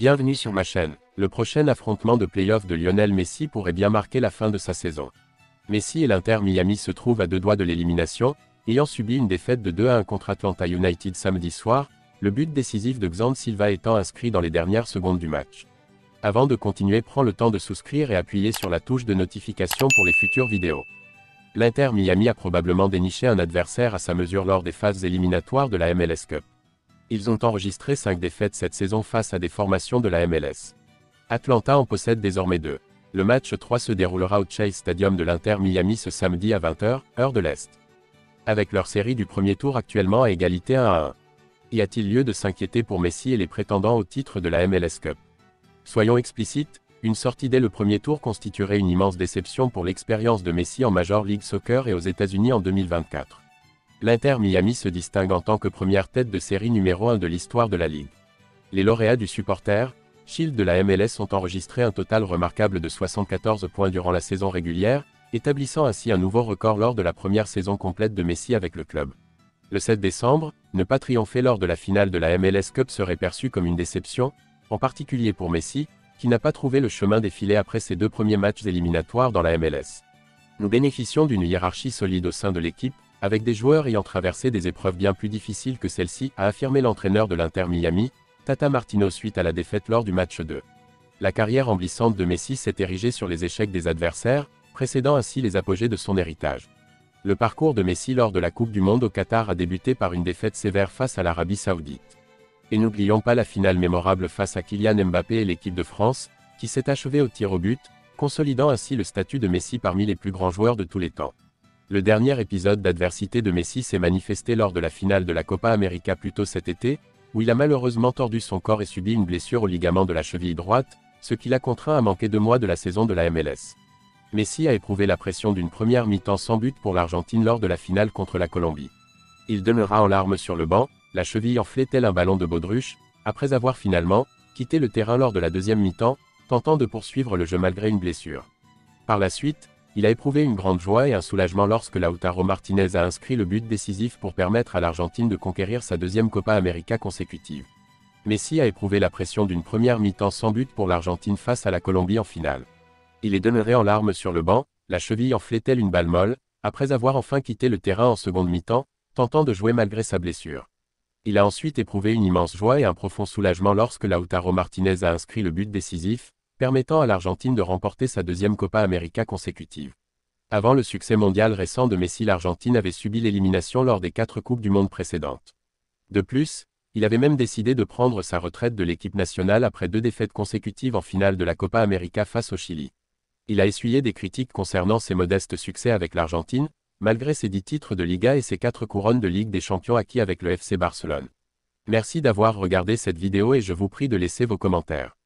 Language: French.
Bienvenue sur ma chaîne. Le prochain affrontement de play-off de Lionel Messi pourrait bien marquer la fin de sa saison. Messi et l'Inter Miami se trouvent à 2 doigts de l'élimination, ayant subi une défaite de 2-1 contre Atlanta United samedi soir, le but décisif de Xande Silva étant inscrit dans les dernières secondes du match. Avant de continuer, prends le temps de souscrire et appuyer sur la touche de notification pour les futures vidéos. L'Inter Miami a probablement déniché un adversaire à sa mesure lors des phases éliminatoires de la MLS Cup. Ils ont enregistré 5 défaites cette saison face à des formations de la MLS. Atlanta en possède désormais 2. Le match 3 se déroulera au Chase Stadium de l'Inter Miami ce samedi à 20h, heure de l'Est. Avec leur série du premier tour actuellement à égalité 1-1. Y a-t-il lieu de s'inquiéter pour Messi et les prétendants au titre de la MLS Cup? Soyons explicites, une sortie dès le premier tour constituerait une immense déception pour l'expérience de Messi en Major League Soccer et aux États-Unis en 2024. L'Inter Miami se distingue en tant que première tête de série numéro 1 de l'histoire de la Ligue. Les lauréats du Supporter Shield de la MLS ont enregistré un total remarquable de 74 points durant la saison régulière, établissant ainsi un nouveau record lors de la première saison complète de Messi avec le club. Le 7 décembre, ne pas triompher lors de la finale de la MLS Cup serait perçu comme une déception, en particulier pour Messi, qui n'a pas trouvé le chemin des filets après ses 2 premiers matchs éliminatoires dans la MLS. Nous bénéficions d'une hiérarchie solide au sein de l'équipe, avec des joueurs ayant traversé des épreuves bien plus difficiles que celle-ci, a affirmé l'entraîneur de l'Inter Miami, Tata Martino suite à la défaite lors du match 2. La carrière emplissante de Messi s'est érigée sur les échecs des adversaires, précédant ainsi les apogées de son héritage. Le parcours de Messi lors de la Coupe du Monde au Qatar a débuté par une défaite sévère face à l'Arabie Saoudite. Et n'oublions pas la finale mémorable face à Kylian Mbappé et l'équipe de France, qui s'est achevée au tir au but, consolidant ainsi le statut de Messi parmi les plus grands joueurs de tous les temps. Le dernier épisode d'adversité de Messi s'est manifesté lors de la finale de la Copa América plus tôt cet été, où il a malheureusement tordu son corps et subi une blessure au ligament de la cheville droite, ce qui l'a contraint à manquer 2 mois de la saison de la MLS. Messi a éprouvé la pression d'une première mi-temps sans but pour l'Argentine lors de la finale contre la Colombie. Il demeura en larmes sur le banc, la cheville enflée tel un ballon de baudruche, après avoir finalement quitté le terrain lors de la deuxième mi-temps, tentant de poursuivre le jeu malgré une blessure. Par la suite, il a éprouvé une grande joie et un soulagement lorsque Lautaro Martinez a inscrit le but décisif pour permettre à l'Argentine de conquérir sa 2e Copa América consécutive. Messi a éprouvé la pression d'une première mi-temps sans but pour l'Argentine face à la Colombie en finale. Il est demeuré en larmes sur le banc, la cheville enflée telle une balle molle, après avoir enfin quitté le terrain en seconde mi-temps, tentant de jouer malgré sa blessure. Il a ensuite éprouvé une immense joie et un profond soulagement lorsque Lautaro Martinez a inscrit le but décisif, permettant à l'Argentine de remporter sa 2e Copa América consécutive. Avant le succès mondial récent de Messi, l'Argentine avait subi l'élimination lors des 4 Coupes du Monde précédentes. De plus, il avait même décidé de prendre sa retraite de l'équipe nationale après 2 défaites consécutives en finale de la Copa América face au Chili. Il a essuyé des critiques concernant ses modestes succès avec l'Argentine, malgré ses 10 titres de Liga et ses 4 couronnes de Ligue des Champions acquis avec le FC Barcelone. Merci d'avoir regardé cette vidéo et je vous prie de laisser vos commentaires.